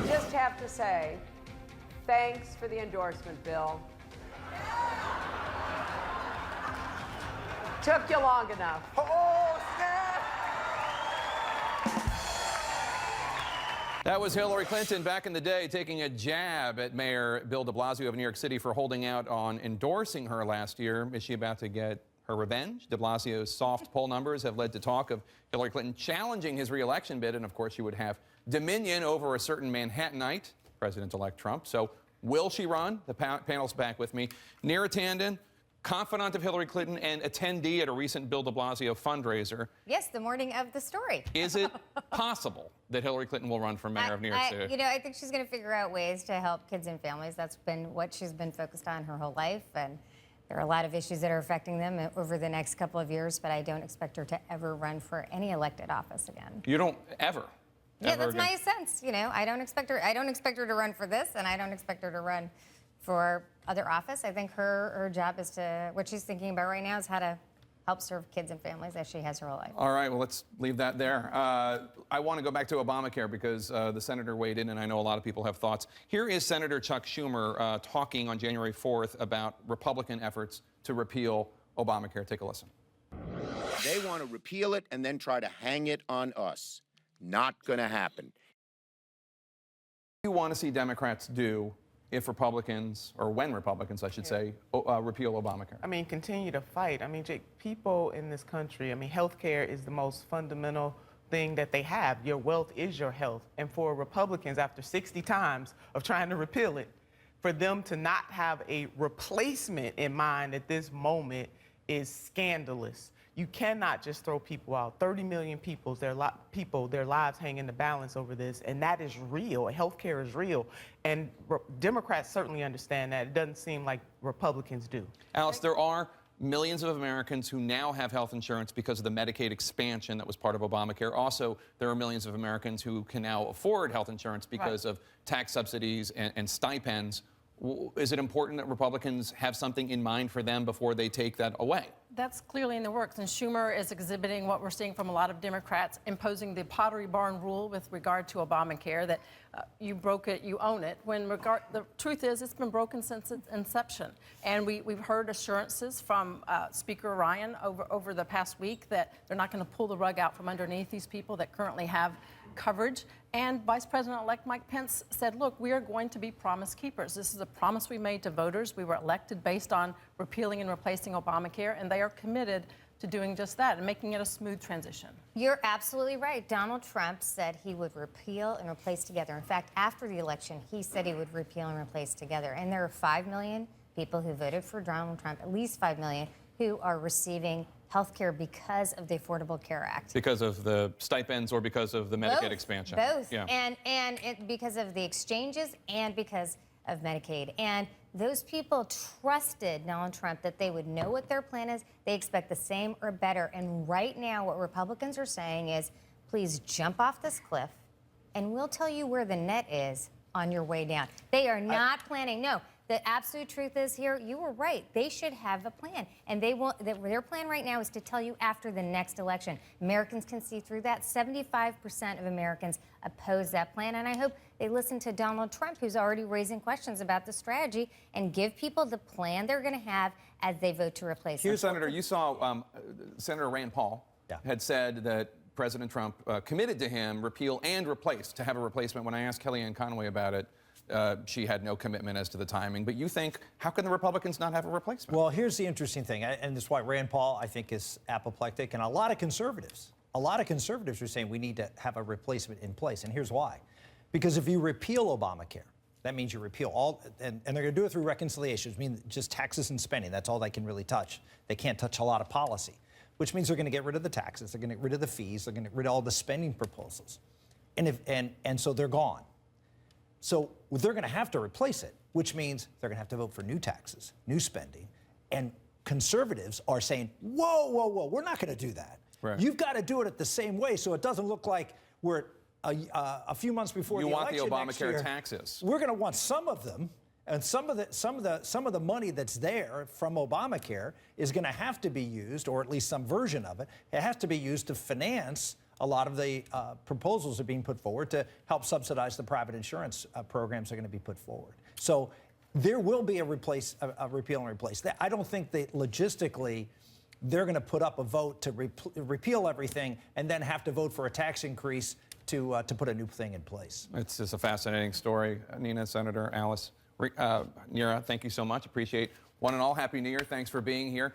just have to say, thanks for the endorsement, Bill. Took you long enough. Oh, snap! That was Hillary Clinton back in the day taking a jab at Mayor Bill de Blasio of New York City for holding out on endorsing her last year. Is she about to get her revenge? De Blasio's soft poll numbers have led to talk of Hillary Clinton challenging his re-election bid, and of course she would have dominion over a certain Manhattanite, President-elect Trump. So will she run? The panel's back with me. Neera Tanden, confidant of Hillary Clinton and attendee at a recent Bill de Blasio fundraiser. Yes, the morning of the story. Is it possible that Hillary Clinton will run for mayor of New York City? I think she's going to figure out ways to help kids and families. That's been what she's been focused on her whole life. And there are a lot of issues that are affecting them over the next couple of years, but I don't expect her to ever run for any elected office again. You don't ever? Yeah, ever that's again? my sense. I don't expect her to run for this, and I don't expect her to run for other office. I think her job is what she's thinking about right now is how to help serve kids and families as she has her whole life. All right, well, let's leave that there. I want to go back to Obamacare because the senator weighed in, and I know a lot of people have thoughts. Here is Senator Chuck Schumer talking on January 4th about Republican efforts to repeal Obamacare. Take a listen. They want to repeal it and then try to hang it on us. Not going to happen. What do you want to see Democrats do if Republicans, or when Republicans, I should say, repeal Obamacare? I mean, continue to fight. I mean, Jake, people in this country, healthcare is the most fundamental thing that they have. Your wealth is your health. And for Republicans, after 60 times of trying to repeal it, for them to not have a replacement in mind at this moment is scandalous. You cannot just throw people out. 30 million people, their lives hang in the balance over this, and that is real. Healthcare is real, and Democrats certainly understand that. It doesn't seem like Republicans do. Alice, there are millions of Americans who now have health insurance because of the Medicaid expansion that was part of Obamacare. Also, there are millions of Americans who can now afford health insurance because of tax subsidies and stipends. Is it important that Republicans have something in mind for them before they take that away? That's clearly in the works, and Schumer is exhibiting what we're seeing from a lot of Democrats, imposing the Pottery Barn rule with regard to Obamacare, that you broke it, you own it. The truth is, it's been broken since its inception, and we've heard assurances from Speaker Ryan over the past week that they're not going to pull the rug out from underneath these people that currently have coverage. And Vice President-elect Mike Pence said, look, we are going to be promise keepers. This is a promise we made to voters. We were elected based on repealing and replacing Obamacare, and they are committed to doing just that and making it a smooth transition. You're absolutely right. Donald Trump said he would repeal and replace together. In fact, after the election, he said he would repeal and replace together. And there are 5 million people who voted for Donald Trump, at least 5 million, who are receiving health care because of the Affordable Care Act. Because of the stipends or because of the Medicaid expansion? Both. Yeah. And because of the exchanges and because of Medicaid. And those people trusted Donald Trump that they would know what their plan is. They expect the same or better. And right now, what Republicans are saying is, please jump off this cliff, and we'll tell you where the net is on your way down. They are not planning. No. The absolute truth is here, you were right. They should have a plan. And their plan right now is to tell you after the next election. Americans can see through that. 75% of Americans oppose that plan. And I hope they listen to Donald Trump, who's already raising questions about the strategy, and give people the plan they're going to have as they vote to replace them. Senator, you saw Senator Rand Paul had said that President Trump committed to him repeal and replace, to have a replacement. When I asked Kellyanne Conway about it, she had no commitment as to the timing. But you think, how can the Republicans not have a replacement? Well, here's the interesting thing, and this is why Rand Paul, I think, is apoplectic, and a lot of conservatives are saying we need to have a replacement in place, and here's why. Because if you repeal Obamacare, that means you repeal all, and they're going to do it through reconciliation, which means just taxes and spending. That's all they can really touch. They can't touch a lot of policy, which means they're going to get rid of the taxes, they're going to get rid of the fees, they're going to get rid of all the spending proposals, and so they're gone. So they're going to have to replace it, which means they're going to have to vote for new taxes, new spending. And conservatives are saying, whoa, whoa, whoa, we're not going to do that. Right. You've got to do it at the same way so it doesn't look like we're a few months before the election. You want the next Obamacare year. taxes. We're going to want some of them. And some of the money that's there from Obamacare is going to have to be used, or at least some version of it. It has to be used to finance a lot of the proposals are being put forward to help subsidize the private insurance programs that are going to be put forward. So there will be a repeal and replace. I don't think that logistically they're going to put up a vote to repeal everything and then have to vote for a tax increase to put a new thing in place. It's just a fascinating story. Nina, Senator Alice, Neera, thank you so much. Appreciate one and all. Happy New Year. Thanks for being here.